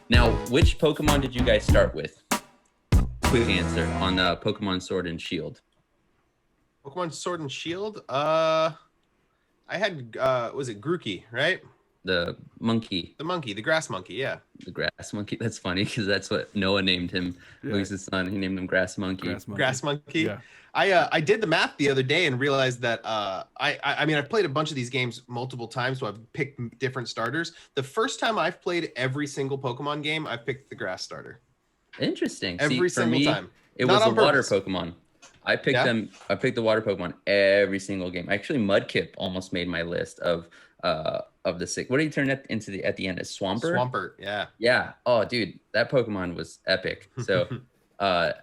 Now, which Pokemon did you guys start with? Quick answer on Pokemon Sword and Shield. Pokemon Sword and Shield. I had was it Grookey, right? The monkey, The monkey, the grass monkey. Yeah. the grass monkey. That's funny because that's what Noah named him. Yeah. Luis's son. He named him Grass Monkey. Grass monkey. Yeah. I did the math the other day and realized that I mean I've played a bunch of these games multiple times, so I've picked different starters. The first time I've played every single Pokemon game, I've picked the grass starter. Interesting. Every See, for single me, time. it Not was the on water purpose. Pokemon. I picked them. I picked the water Pokemon every single game. Actually, Mudkip almost made my list of the six. What did he turn into at the end? As Swampert? Swampert, yeah. Yeah. Oh, dude, that Pokemon was epic. So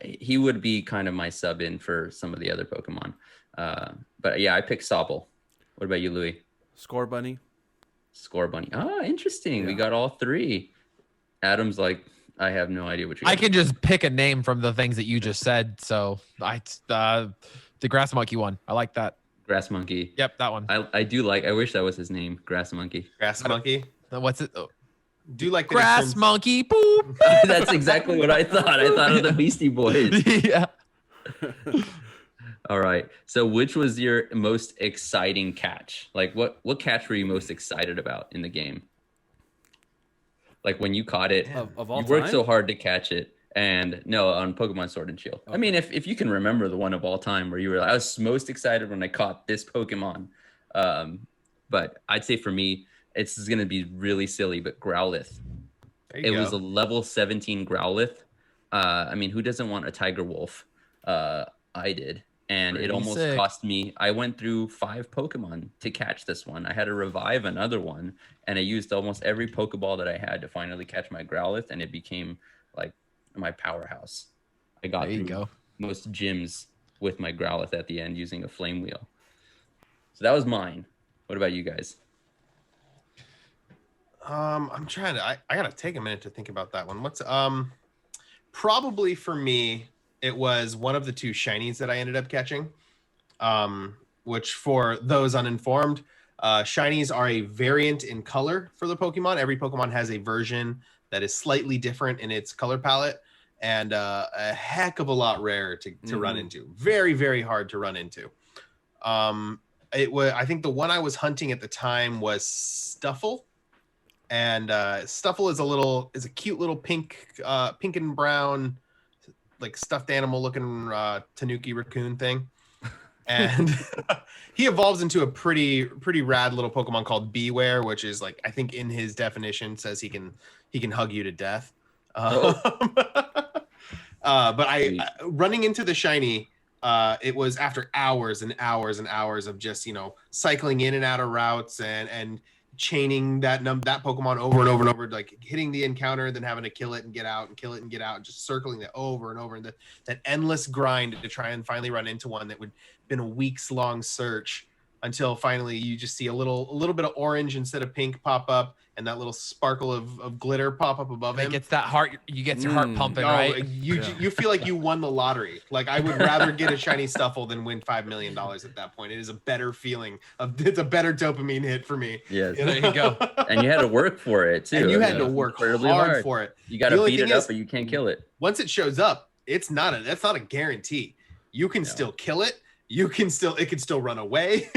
he would be kind of my sub in for some of the other Pokemon. But yeah, I picked Sobble. What about you, Louis? Score Bunny. Score Bunny. Ah, interesting. We Yeah. got all three. Adam's like, I have no idea what you're. I can just pick a name from the things that you just said. So the grass monkey one. I like that. Grass Monkey. Yep, that one. I do like. I wish that was his name, Grass Monkey. Grass monkey. What's it? Oh, Do you like the grass terms- monkey. Boop. That's exactly what I thought. I thought of the Beastie Boys. Yeah. All right. So, which was your most exciting catch? Like, what catch were you most excited about in the game? Like when you caught it, Of all you worked time? so hard to catch it, and no, on Pokemon Sword and Shield. I mean, if you can remember the one of all time where you were, like, I was most excited when I caught this Pokemon. But I'd say for me, it's gonna be really silly, but Growlithe. There It you was go. a level 17 Growlithe. I mean, who doesn't want a Tiger Wolf? I did. And Pretty it almost sick. cost me, I went through 5 Pokemon to catch this one. I had to revive another one, and I used almost every Pokeball that I had to finally catch my Growlithe, and it became like my powerhouse. I got There you through go. most gyms with my Growlithe at the end using a Flame Wheel. So that was mine. What about you guys? I'm trying to. I gotta take a minute to think about that one. What's probably for me, it was one of the 2 shinies that I ended up catching. Which for those uninformed, shinies are a variant in color for the Pokemon. Every Pokemon has a version that is slightly different in its color palette, and a heck of a lot rarer to run into. Very, very hard to run into. It was. I think the one I was hunting at the time was Stuffle. And Stuffle is a cute little pink and brown, like stuffed animal looking Tanuki raccoon thing, and he evolves into a pretty rad little Pokemon called Beware, which is like, I think in his definition says he can hug you to death. But running into the shiny, it was after hours and hours and hours of just cycling in and out of routes and chaining that Pokemon over and over and over, like hitting the encounter, then having to kill it and get out and kill it and get out, and just circling it over and over, and that endless grind to try and finally run into one that would been a weeks long search until finally you just see a little bit of orange instead of pink pop up, and that little sparkle of glitter pop up above It him. gets that heart. You get your heart pumping, Oh, right? you feel like you won the lottery. Like, I would rather get a shiny Stuffle than win $5 million at that point. It is a better feeling. It's a better dopamine hit for me. Yes. There you go. And you had to work for it too. And you had Yeah. to work Incredibly hard for it. You got The to only beat it thing up, is- or you can't kill it. Once it shows up, that's not a guarantee. You can still kill it. It can still run away.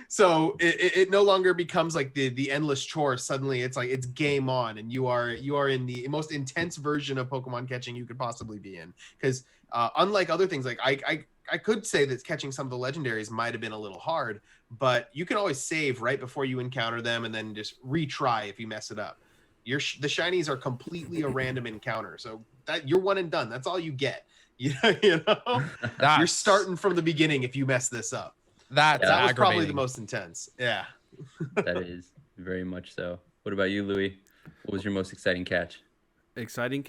So it no longer becomes like the endless chore. Suddenly it's like it's game on, and you are in the most intense version of Pokemon catching you could possibly be in. Because unlike other things, like I could say that catching some of the legendaries might have been a little hard, but you can always save right before you encounter them and then just retry if you mess it up. The shinies are completely a random encounter, so that you're one and done. That's all you get. You're That's- starting from the beginning if you mess this up. That's That was probably aggravating. the most intense. Yeah. That is very much so. What about you, Louis? What was your most exciting catch? Exciting.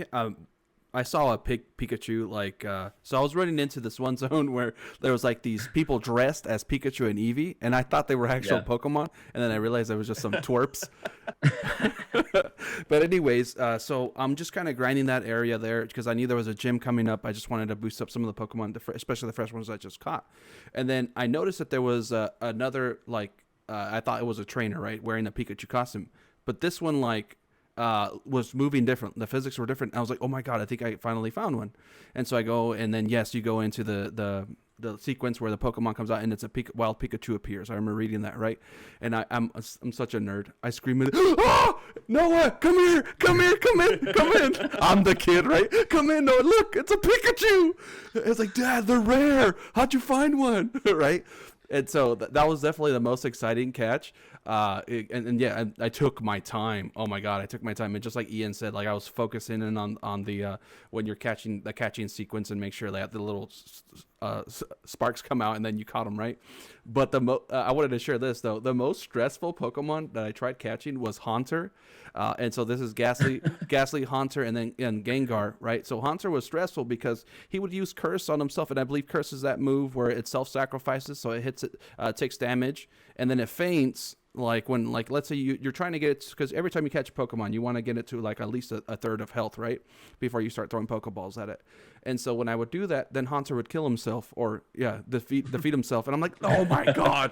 I saw a Pikachu, like, so I was running into this one zone where there was like these people dressed as Pikachu and Eevee, and I thought they were actual Yeah. Pokemon, and then I realized it was just some twerps. But anyways, so I'm just kind of grinding that area there because I knew there was a gym coming up. I just wanted to boost up some of the Pokemon, especially the fresh ones I just caught. And then I noticed that there was another, like, I thought it was a trainer, right, wearing a Pikachu costume. But this one, like, was moving different. The physics were different. I was like, oh my god, I think I finally found one. And so I go, and then yes, you go into the sequence where the Pokemon comes out and it's a wild Pikachu appears. I remember reading that, right? And I'm such a nerd. I scream at oh, Noah, come here, come in. I'm the kid, right? Come in, Noah, look, it's a Pikachu. It's like, Dad, they're rare. How'd you find one? Right? And so that was definitely the most exciting catch. And yeah, I took my time. Oh my god, I took my time. And just like Ian said, like I was focusing in on the when you're catching the catching sequence and make sure that the little sparks come out and then you caught them, right? But I wanted to share this though. The most stressful Pokemon that I tried catching was Haunter. And so this is Ghastly, Haunter, and Gengar, right? So Haunter was stressful because he would use Curse on himself, and I believe Curse is that move where it self-sacrifices, so it hits it, takes damage, and then it faints. Like when, like, let's say you're trying to get it, because every time you catch a Pokemon, you want to get it to like at least a third of health, right? Before you start throwing Pokeballs at it. And so when I would do that, then Haunter would kill himself, or defeat himself, and I'm like, oh my god!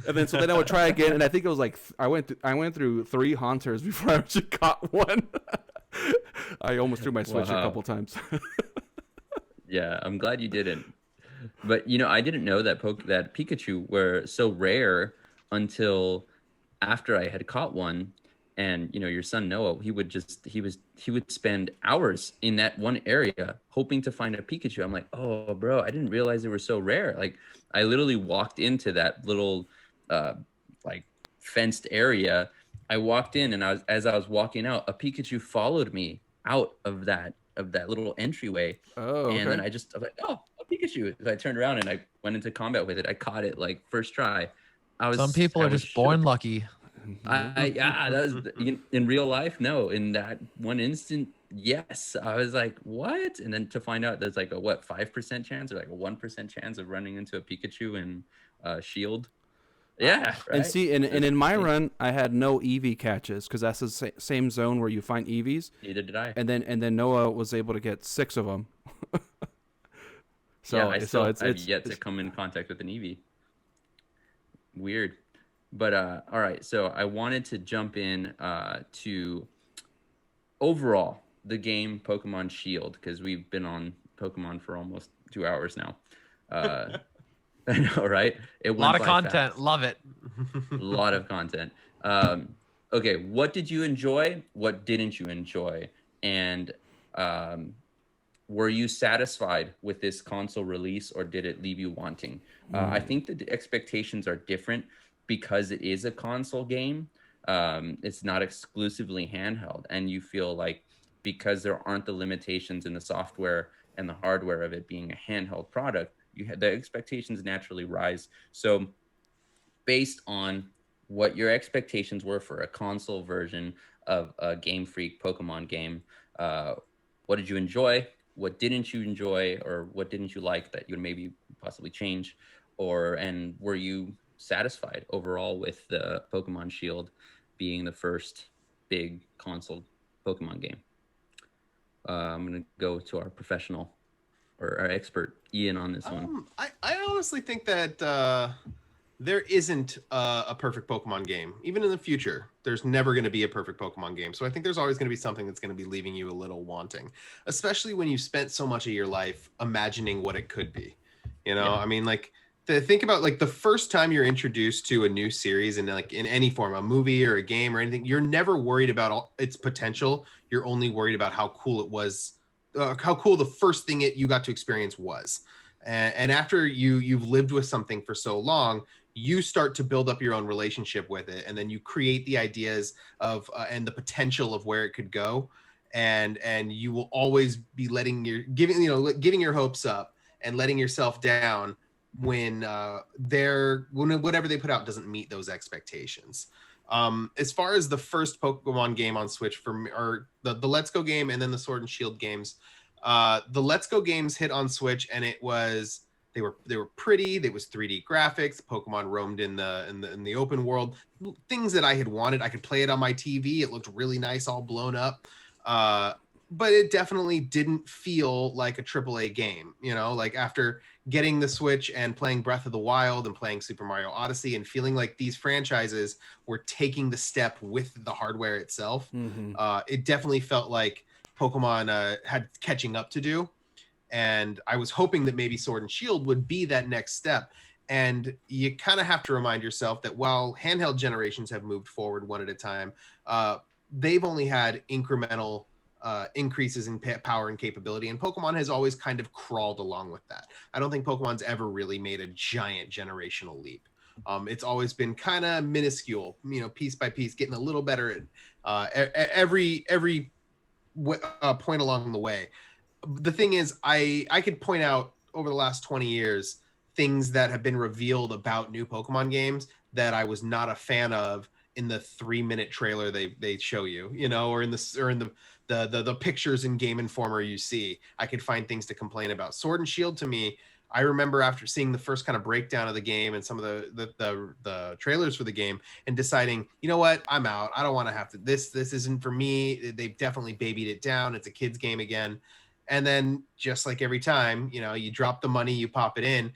And then I would try again, and I think it was like I went through 3 Haunters before I actually caught one. I almost threw my Switch a couple times. Yeah, I'm glad you didn't. But I didn't know that Pikachu were so rare until after I had caught one. And your son Noah, he would spend hours in that one area hoping to find a Pikachu. I'm like, oh bro, I didn't realize they were so rare. Like I literally walked into that little like fenced area. I walked in, and as I was walking out, a Pikachu followed me out of that little entryway. Oh, okay. And then I was like, oh, a Pikachu. So I turned around and I went into combat with it. I caught it like first try. Some people are just born lucky. That was in real life. No, in that one instant, yes. I was like, what? And then to find out there's like a 5% chance or like a 1% chance of running into a Pikachu and Shield. Yeah, right? And see, and in my run, I had no Eevee catches because that's the same zone where you find Eevees. Neither did I. And then Noah was able to get 6 of them. So yeah, I've yet to come in contact with an Eevee. Weird. But all right, so I wanted to jump in to overall the game Pokemon Shield, because we've been on Pokemon for almost 2 hours now. I know, right? A lot of content. Fast. Love it. A lot of content. Okay, what did you enjoy? What didn't you enjoy? And were you satisfied with this console release, or did it leave you wanting? I think that the expectations are different because it is a console game. It's not exclusively handheld, and you feel like because there aren't the limitations in the software and the hardware of it being a handheld product, the expectations naturally rise. So based on what your expectations were for a console version of a Game Freak Pokemon game, what did you enjoy? What didn't you enjoy, or what didn't you like that you would maybe possibly change? And were you satisfied overall with the Pokemon Shield being the first big console Pokemon game? I'm going to go to our professional or our expert, Ian, on this one. I honestly think that there isn't a perfect Pokemon game. Even in the future, there's never going to be a perfect Pokemon game. So I think there's always going to be something that's going to be leaving you a little wanting, especially when you spent so much of your life imagining what it could be. Yeah. I mean, like, think about like the first time you're introduced to a new series, and like in any form, a movie or a game or anything, you're never worried about its potential. You're only worried about how cool it was, how cool the first thing you got to experience was. And after you've lived with something for so long, you start to build up your own relationship with it, and then you create the ideas of and the potential of where it could go, and you will always be giving your hopes up and letting yourself down when whatever they put out doesn't meet those expectations. As far as the first Pokemon game on Switch for me, or the Let's Go game and then the Sword and Shield games, the Let's Go games hit on Switch, and they were pretty. There was 3D graphics. Pokemon roamed in the open world, things that I had wanted. I could play it on my TV. It looked really nice, all blown up. but it definitely didn't feel like a AAA game, you know, like after getting the Switch and playing Breath of the Wild and playing Super Mario Odyssey and feeling like these franchises were taking the step with the hardware itself. It definitely felt like Pokemon had catching up to do. And I was hoping that maybe Sword and Shield would be that next step. And you kind of have to remind yourself that while handheld generations have moved forward one at a time, they've only had incremental increases in power and capability, and Pokemon has always kind of crawled along with that. I don't think Pokemon's ever really made a giant generational leap. It's always been kind of minuscule, you know, piece by piece, getting a little better at every point along the way. The thing is, I could point out over the last 20 years things that have been revealed about new Pokemon games that I was not a fan of in the 3-minute trailer they show you, you know, or in the pictures in Game Informer you see. I could find things to complain about. Sword and Shield, to me, I remember after seeing the first kind of breakdown of the game and some of the trailers for the game and deciding, you know what, I'm out. I don't want to have to, this isn't for me. They've definitely babied it down. It's a kid's game again. And then just like every time, you know, you drop the money, you pop it in,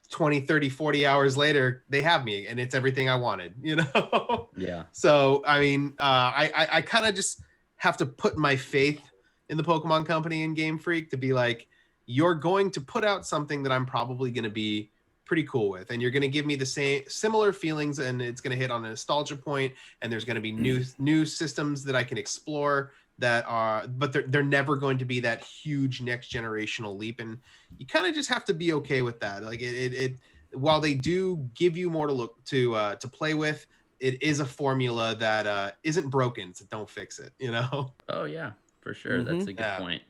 20, 30, 40 hours later, they have me and it's everything I wanted, you know? Yeah. So, I mean, I kind of just have to put my faith in the Pokemon Company and Game Freak to be like, you're going to put out something that I'm probably going to be pretty cool with, and you're going to give me the similar feelings, and it's going to hit on a nostalgia point, and there's going to be new systems that I can explore that are, but they're never going to be that huge next generational leap, and you kind of just have to be okay with that. Like it while they do give you more to look to play with, it is a formula that isn't broken, so don't fix it, you know? Oh yeah, for sure. That's a good point.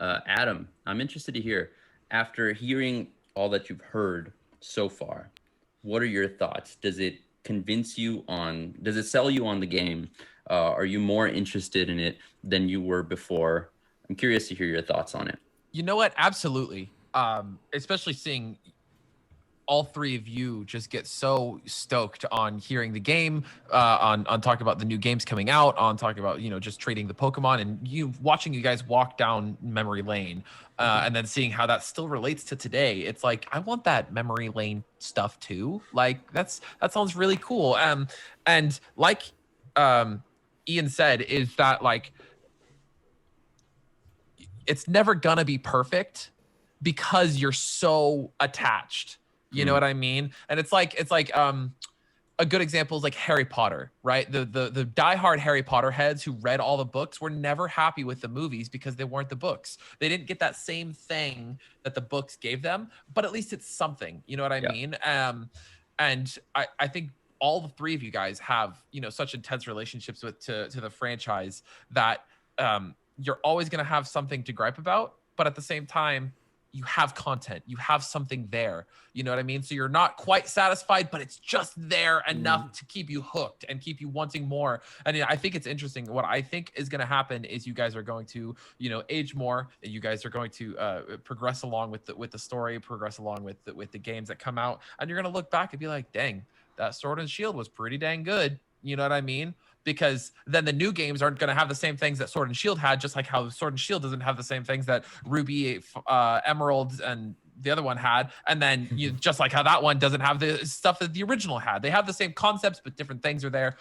Adam, I'm interested to hear, after hearing all that you've heard so far, what are your thoughts? Does it convince you on, does it sell you on the game? Are you more interested in it than you were before? I'm curious to hear your thoughts on it. You know what? Absolutely. Especially seeing all three of you just get so stoked on hearing the game, on talking about the new games coming out, on talking about, you know, just trading the Pokemon, and watching you guys walk down memory lane, and then seeing how that still relates to today. It's like, I want that memory lane stuff too. Like that sounds really cool. And like Ian said, is that like, it's never gonna be perfect because you're so attached. You know what I mean? And it's like a good example is like Harry Potter, right? The diehard Harry Potter heads who read all the books were never happy with the movies because they weren't the books. They didn't get that same thing that the books gave them, but at least it's something. You know what I mean? And I think all the three of you guys have, you know, such intense relationships to the franchise that you're always going to have something to gripe about, but at the same time, you have content, you have something there, you know what I mean? So you're not quite satisfied, but it's just there enough to keep you hooked and keep you wanting more. And I think it's interesting. What I think is going to happen is you guys are going to, you know, age more, and you guys are going to progress along with the story, progress along with the games that come out, and you're going to look back and be like, dang, that Sword and Shield was pretty dang good. You know what I mean? Because then the new games aren't going to have the same things that Sword and Shield had, just like how Sword and Shield doesn't have the same things that Ruby, Emerald, and the other one had. And then just like how that one doesn't have the stuff that the original had. They have the same concepts, but different things are there.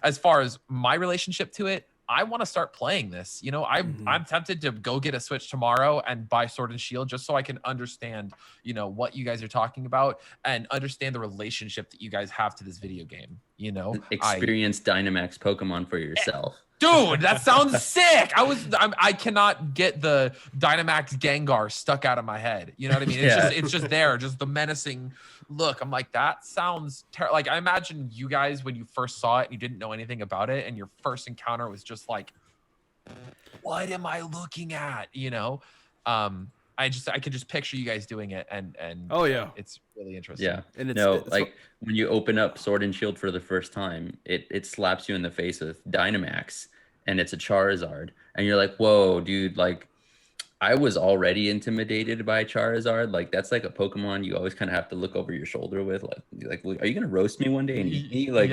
As far as my relationship to it, I want to start playing this. You know, I'm tempted to go get a Switch tomorrow and buy Sword and Shield just so I can understand, you know, what you guys are talking about and understand the relationship that you guys have to this video game. You know, experience Dynamax Pokemon for yourself. Dude, that sounds sick. I cannot get the Dynamax Gengar stuck out of my head. You know what I mean? It's just there, just the menacing look. I'm like, that sounds terrible. Like, I imagine you guys, when you first saw it and you didn't know anything about it, and your first encounter was just like, what am I looking at? You know? I could just picture you guys doing it, and oh yeah, it's really interesting. Yeah, and it's like when you open up Sword and Shield for the first time, it slaps you in the face with Dynamax, and it's a Charizard, and you're like, whoa, dude! Like, I was already intimidated by Charizard. Like, that's like a Pokemon you always kind of have to look over your shoulder with. Like, are you gonna roast me one day and eat me? Like,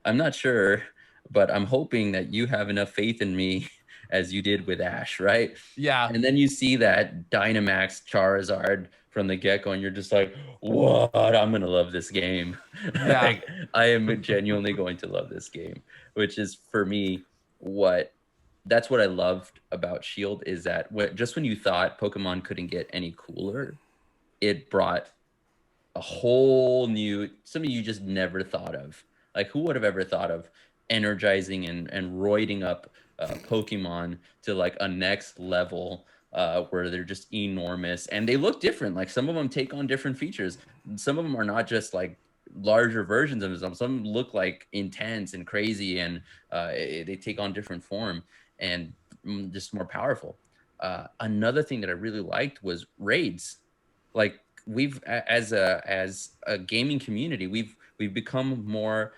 I'm not sure, but I'm hoping that you have enough faith in me as you did with Ash, right? Yeah. And then you see that Dynamax Charizard from the get-go, and you're just like, what? I'm gonna love this game. Yeah. Like, I am genuinely going to love this game, which is for me that's what I loved about Shield, is that just when you thought Pokemon couldn't get any cooler, it brought a whole new, something you just never thought of. Like, who would have ever thought of energizing and roiding up Pokemon to like a next level, where they're just enormous and they look different. Like, some of them take on different features. Some of them are not just like larger versions of them. Some look like intense and crazy, and they take on different form and just more powerful. Another thing that I really liked was raids. Like, we've, as a gaming community, we've become more,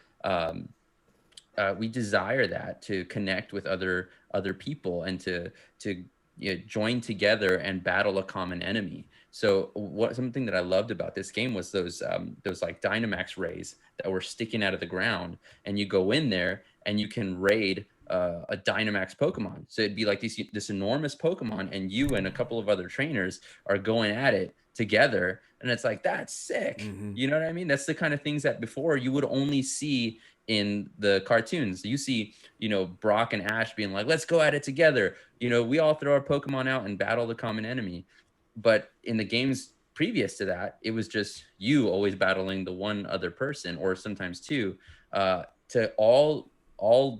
we desire that, to connect with other people and to join together and battle a common enemy. So something that I loved about this game was those like Dynamax rays that were sticking out of the ground, and you go in there and you can raid a Dynamax Pokemon. So it'd be like this enormous Pokemon, and you and a couple of other trainers are going at it together, and it's like, that's sick. Mm-hmm. You know what I mean? That's the kind of things that before you would only see in the cartoons. You see, Brock and Ash being like, let's go at it together. We all throw our Pokemon out and battle the common enemy. But in the games previous to that, it was just you always battling the one other person, or sometimes two. To all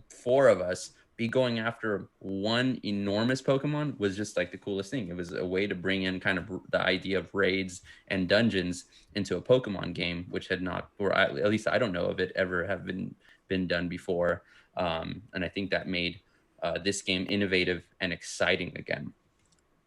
four of us be going after one enormous Pokemon was just like the coolest thing. It was a way to bring in kind of the idea of raids and dungeons into a Pokemon game, which had not, or at least I don't know of it ever have been done before. And I think that made this game innovative and exciting again.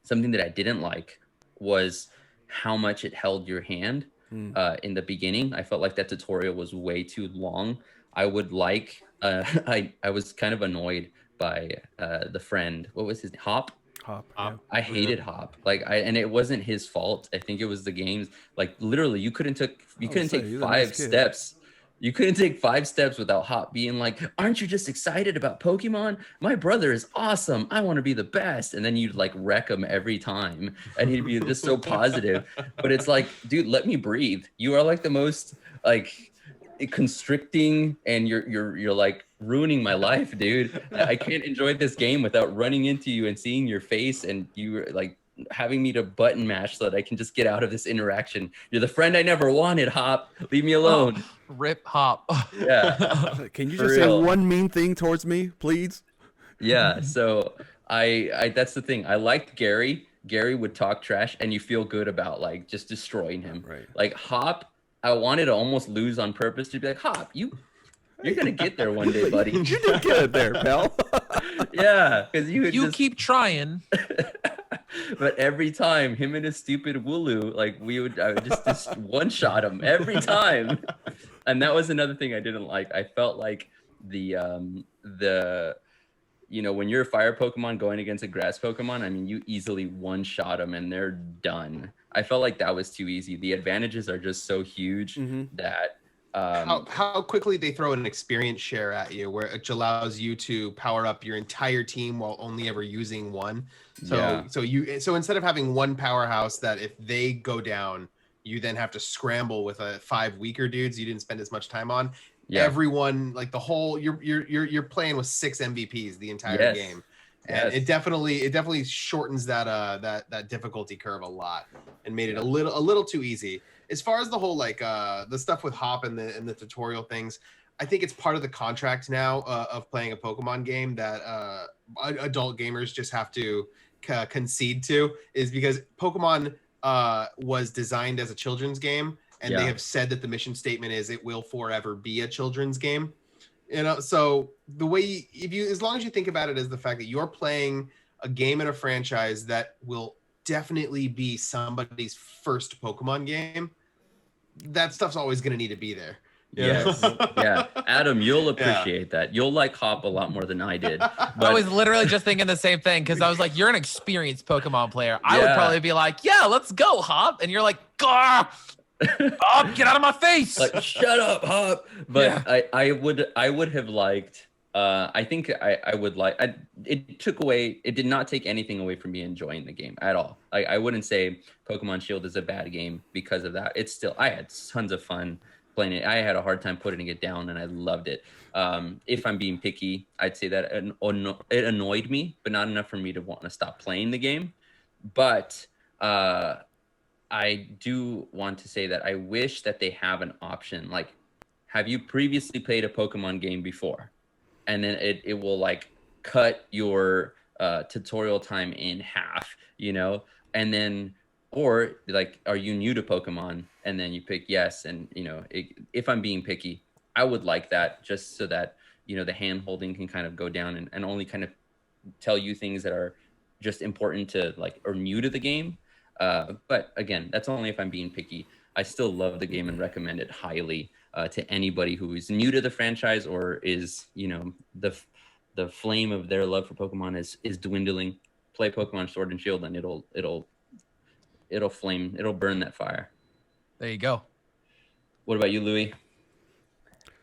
Something that I didn't like was how much it held your hand in the beginning. I felt like that tutorial was way too long. I would like, I was kind of annoyed by the friend. What was his name? Hop? Hop. I hated Hop. And it wasn't his fault. I think it was the game's. Like, literally, you couldn't take 5 steps. You couldn't take 5 steps without Hop being like, aren't you just excited about Pokemon? My brother is awesome. I want to be the best. And then you'd like wreck him every time. And he'd be just so positive. But it's like, dude, let me breathe. You are like the most like constricting, and you're like ruining my life, dude. I can't enjoy this game without running into you and seeing your face, and you like having me to button mash so that I can just get out of this interaction. You're the friend I never wanted, Hop. Leave me alone. Rip Hop. Yeah. Can you just say one mean thing towards me, please? Yeah. So I that's the thing. I liked Gary. Gary would talk trash, and you feel good about like just destroying him. Right. Like Hop, I wanted to almost lose on purpose to be like, Hop, you're gonna get there one day, buddy. You did get it there, pal. Yeah, because you keep trying. But every time, him and his stupid Wooloo, like I would just one shot him every time. And that was another thing I didn't like. I felt like the when you're a fire Pokemon going against a grass Pokemon, I mean, you easily one shot them and they're done. I felt like that was too easy. The advantages are just so huge that how quickly they throw an experience share at you, which allows you to power up your entire team while only ever using one. So instead of having one powerhouse that if they go down, you then have to scramble with 5 weaker dudes you didn't spend as much time on. Yeah. Everyone, like the whole, you're playing with 6 MVPs the entire game. And it definitely shortens that difficulty curve a lot and made it a little too easy. As far as the whole like the stuff with Hop and the tutorial things, I think it's part of the contract now of playing a Pokemon game that adult gamers just have to concede to, is because Pokemon was designed as a children's game, and they have said that the mission statement is it will forever be a children's game. So the way as long as you think about it as the fact that you're playing a game in a franchise that will definitely be somebody's first Pokemon game, that stuff's always going to need to be there. Yes. Yeah. Adam, you'll appreciate that. You'll like Hop a lot more than I did. But I was literally just thinking the same thing, because I was like, you're an experienced Pokemon player. I would probably be like, yeah, let's go, Hop. And you're like, Hop, get out of my face. Like, shut up, Hop. But I would have liked I think I would like. It did not take anything away from me enjoying the game at all. Like I wouldn't say Pokemon Shield is a bad game because of that. It's still I had tons of fun playing it. I had a hard time putting it down, and I loved it. If I'm being picky, I'd say that it annoyed me, but not enough for me to want to stop playing the game. But I do want to say that I wish that they have an option. Like, have you previously played a Pokemon game before? And then it will like cut your tutorial time in half, and then, or like, are you new to Pokemon? And then you pick yes. And, if I'm being picky, I would like that just so that, the hand holding can kind of go down and only kind of tell you things that are just important to like, or new to the game. But again, that's only if I'm being picky. I still love the game and recommend it highly to anybody who is new to the franchise or is, the flame of their love for Pokemon is dwindling. Play Pokemon Sword and Shield, and it'll burn that fire. There you go. What about you, Louis?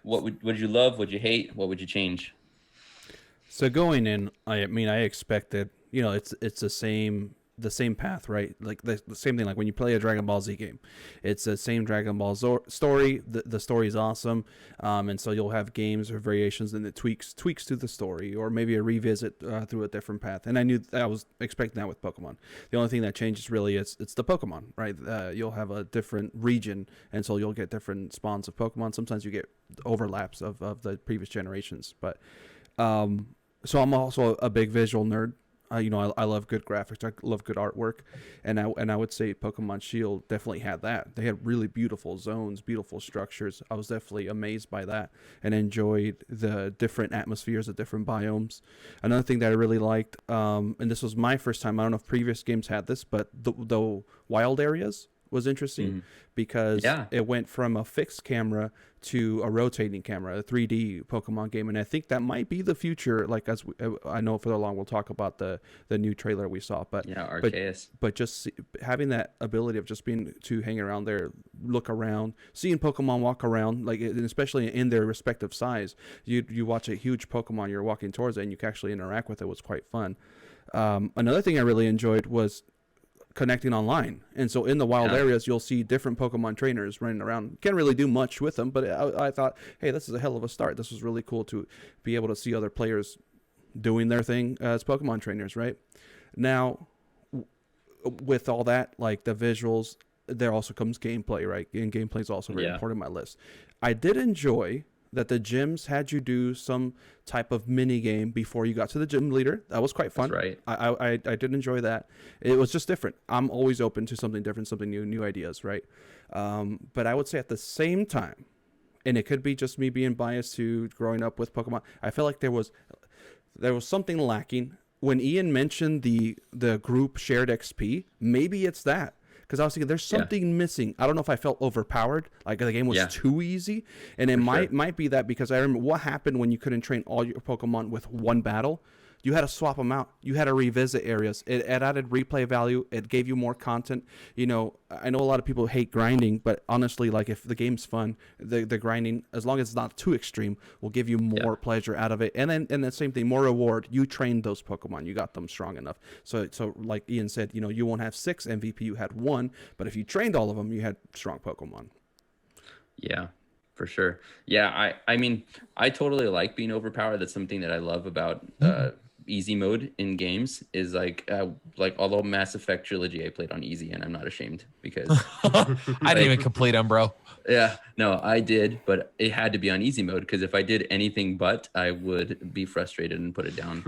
What would you love? Would you hate? What would you change? So going in, I expected, it's the same path, right? Like the same thing, like when you play a Dragon Ball Z game, it's the same Dragon Ball story. The story is awesome. And so you'll have games or variations and it tweaks to the story, or maybe a revisit through a different path. And I was expecting that with Pokemon. The only thing that changes really is it's the Pokemon, right? You'll have a different region, and so you'll get different spawns of Pokemon. Sometimes you get overlaps of the previous generations, but so I'm also a big visual nerd. I love good graphics. I love good artwork, and I would say Pokemon Shield definitely had that. They had really beautiful zones, beautiful structures. I was definitely amazed by that and enjoyed the different atmospheres, the different biomes. Another thing that I really liked, and this was my first time. I don't know if previous games had this, but the wild areas was interesting because it went from a fixed camera to a rotating camera, a 3D Pokemon game, and I think that might be the future. Like I know further along we'll talk about the new trailer we saw, but Arceus. But just having that ability of just being to hang around there, look around, seeing Pokemon walk around, like especially in their respective size, you watch a huge Pokemon, you're walking towards it, and you can actually interact with it. Was quite fun. Another thing I really enjoyed was connecting online, and so in the wild areas you'll see different Pokemon trainers running around. Can't really do much with them, but I thought, hey, this is a hell of a start. This was really cool to be able to see other players doing their thing as Pokemon trainers. Right now, with all that, like the visuals, there also comes gameplay, right? And gameplay is also very important on my list. I did enjoy that the gyms had you do some type of mini game before you got to the gym leader. That was quite fun. That's right. I did enjoy that. It was just different. I'm always open to something different, something new ideas, right? But I would say at the same time, and it could be just me being biased to growing up with Pokemon, I felt like there was something lacking. When Ian mentioned the group shared XP, maybe it's that. Because I was thinking there's something missing. I don't know if I felt overpowered, like the game was too easy. And it might be that, because I remember what happened when you couldn't train all your Pokemon with one battle. You had to swap them out. You had to revisit areas. It added replay value. It gave you more content. I know a lot of people hate grinding, but honestly, like if the game's fun, the grinding, as long as it's not too extreme, will give you more pleasure out of it. And then the same thing, more reward. You trained those Pokemon. You got them strong enough. So like Ian said, you won't have 6 MVP. You had 1, but if you trained all of them, you had strong Pokemon. Yeah. For sure. Yeah, I mean, I totally like being overpowered. That's something that I love about easy mode in games, is like although Mass Effect Trilogy I played on easy, and I'm not ashamed because I didn't even complete them, bro. Yeah, no, I did, but it had to be on easy mode, because if I did anything but, I would be frustrated and put it down.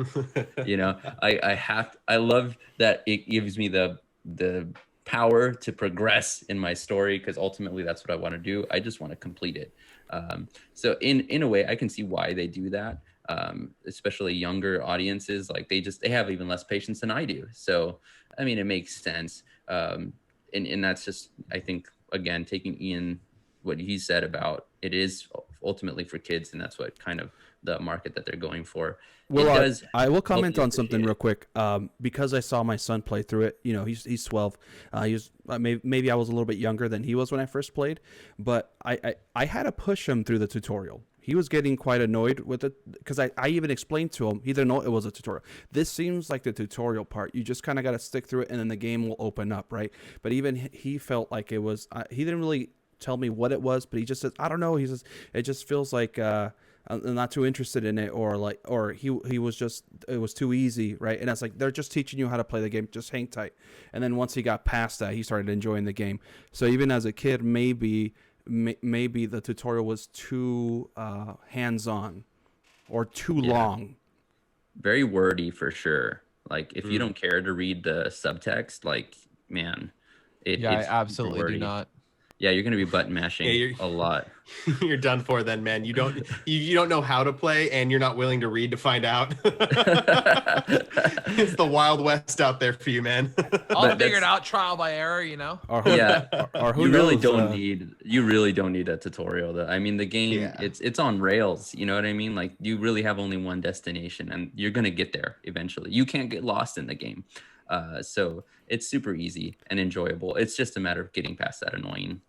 I love that it gives me the power to progress in my story, because ultimately that's what I want to do. I just want to complete it. So in a way, I can see why they do that. Especially younger audiences, like they have even less patience than I do. So, I mean, it makes sense. And that's just, I think, again, taking Ian, what he said about it is ultimately for kids, and that's what kind of the market that they're going for. Well, I will comment on something real quick, because I saw my son play through it. He's 12. Maybe I was a little bit younger than he was when I first played, but I had to push him through the tutorial. he was getting quite annoyed with it because I even explained to him, he didn't know it was a tutorial. This seems like the tutorial part. You just kind of got to stick through it and then the game will open up, right? But even he felt like it was, he didn't really tell me what it was, but he just said, I don't know. He says, it just feels like I'm not too interested in it, or he was just, it was too easy, right? And it's like, they're just teaching you how to play the game. Just hang tight. And then once he got past that, he started enjoying the game. So even as a kid, maybe the tutorial was too hands-on or too long. Very wordy for sure. Like if you don't care to read the subtext, like man, it's I absolutely wordy. do not. Yeah, you're gonna be button mashing a lot. You're done for then, man. You don't know how to play, and you're not willing to read to find out. It's the Wild West out there for you, man. I'll figure it out trial by error, you know. Or who You really knows, don't need a tutorial. I mean, the game it's on rails. You know what I mean? Like you really have only one destination, and you're gonna get there eventually. You can't get lost in the game. So it's super easy and enjoyable. It's just a matter of getting past that annoying.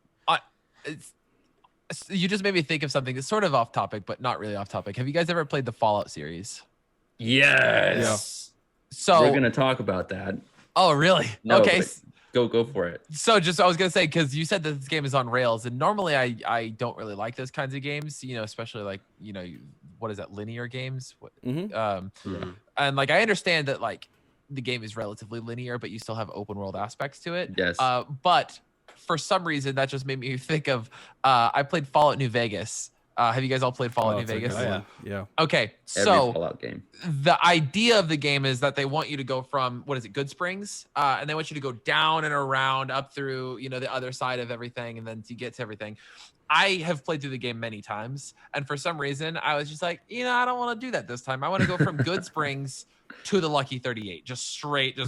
You just made me think of something that's sort of off topic, but not really off topic. Have you guys ever played the Fallout series? Yes. Yeah. So we're gonna talk about that. Oh, really? No, okay. Go for it. So I was gonna say, because you said that this game is on rails, and normally I don't really like those kinds of games, you know, especially like, you know, what is that, linear games? And like I understand that like the game is relatively linear, but you still have open world aspects to it. Yes. But for some reason, that just made me think of I played Fallout New Vegas. Have you guys all played Fallout New Vegas? Yeah. Okay, Every so Fallout game. the idea of the game is that they want you to go from, what is it, Good Springs, and they want you to go down and around up through, you know, the other side of everything, and then to get to everything. I have played through the game many times, and for some reason, I was just like, you know, I don't want to do that this time. I want to go from Good Springs to the Lucky 38, just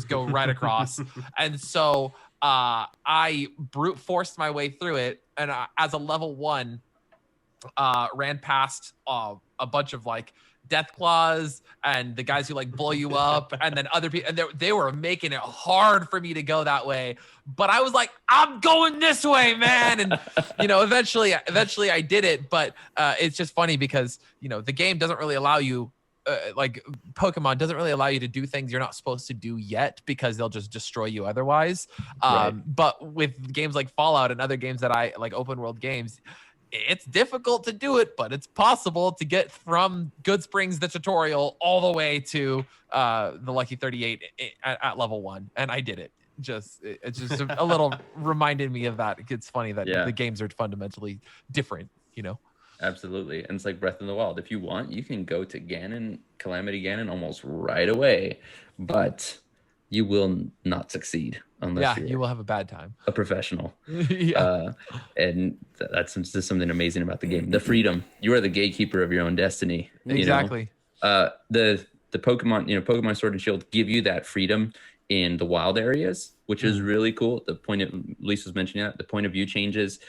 go right across. And so I brute forced my way through it, and as a level 1, ran past a bunch of like death claws and the guys who like blow you up, and then other people, and they were making it hard for me to go that way, but I was like, I'm going this way, man. And you know, eventually I did it. But it's just funny because, you know, the game doesn't really allow you, like Pokemon doesn't really allow you to do things you're not supposed to do yet, because they'll just destroy you otherwise. Right. But with games like Fallout and other games that I like, open world games, it's difficult to do it, but it's possible to get from Good Springs, the tutorial, all the way to the Lucky 38 at level 1. And I did it. It's just a little reminded me of that. It's funny that the games are fundamentally different, you know? Absolutely. And it's like Breath of the Wild. If you want, you can go to Ganon, Calamity Ganon almost right away, but you will not succeed unless you will have a bad time. A professional. And that's just something amazing about the game. The freedom. You are the gatekeeper of your own destiny. Exactly. You know? The Pokemon, you know, Pokemon Sword and Shield give you that freedom in the wild areas, which is really cool. The point of, Lisa was mentioning that, the point of view changes.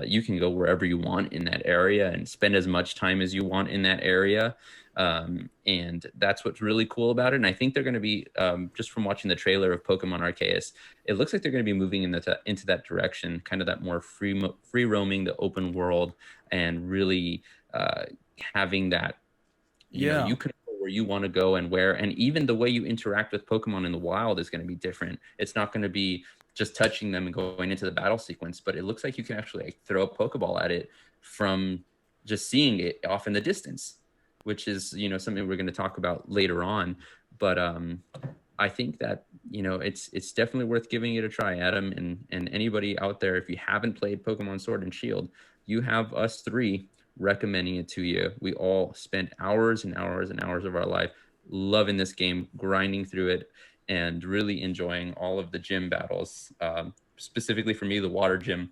You can go wherever you want in that area and spend as much time as you want in that area. And that's what's really cool about it. And I think they're going to be, just from watching the trailer of Pokemon Arceus, it looks like they're going to be moving into that direction, kind of that more free roaming, the open world, and really having that, you know, you can go where you want to go and where, and even the way you interact with Pokemon in the wild is going to be different. It's not going to be just touching them and going into the battle sequence, but it looks like you can actually like throw a Pokeball at it from just seeing it off in the distance, which is, you know, something we're going to talk about later on. But I think that, you know, it's definitely worth giving it a try, Adam, and anybody out there. If you haven't played Pokemon Sword and Shield, you have us 3 recommending it to you. We all spent hours and hours and hours of our life loving this game, grinding through it, and really enjoying all of the gym battles. Specifically for me, the water gym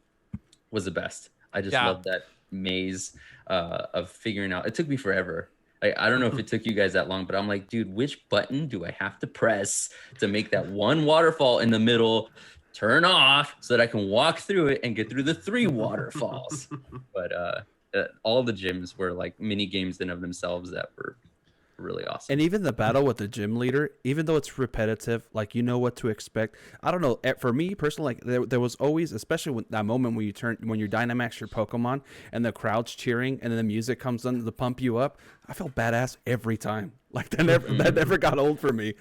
was the best. I just loved that maze of figuring out. It took me forever. I don't know if it took you guys that long, but I'm like, dude, which button do I have to press to make that one waterfall in the middle turn off so that I can walk through it and get through the 3 waterfalls? But all the gyms were like mini games in of themselves that were really awesome. And even the battle with the gym leader, even though it's repetitive, like you know what to expect. I don't know. For me personally, like there was always, especially when that moment when you Dynamax your Pokemon and the crowd's cheering and then the music comes on to pump you up. I felt badass every time. Like that never got old for me.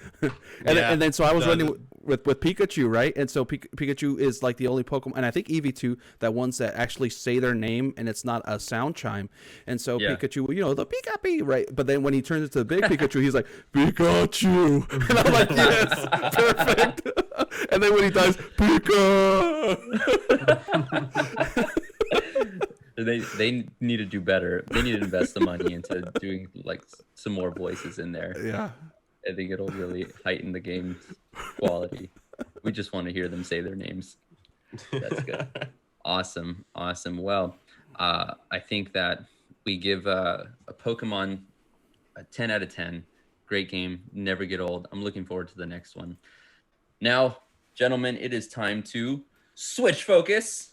And then so I was running with Pikachu, right? And so Pikachu is like the only Pokemon, and I think Eevee that ones that actually say their name and it's not a sound chime. And so Pikachu, the Pika-Pee, right? But then when he turns into the big Pikachu, he's like Pikachu, and I'm like, yes, perfect. And then when he dies, Pika. They need to do better. They need to invest the money into doing like some more voices in there. Yeah, I think it'll really heighten the game's quality. We just want to hear them say their names. That's good. Awesome. Well, I think that we give a Pokemon a 10 out of 10. Great game. Never get old. I'm looking forward to the next one. Now, gentlemen, it is time to switch focus.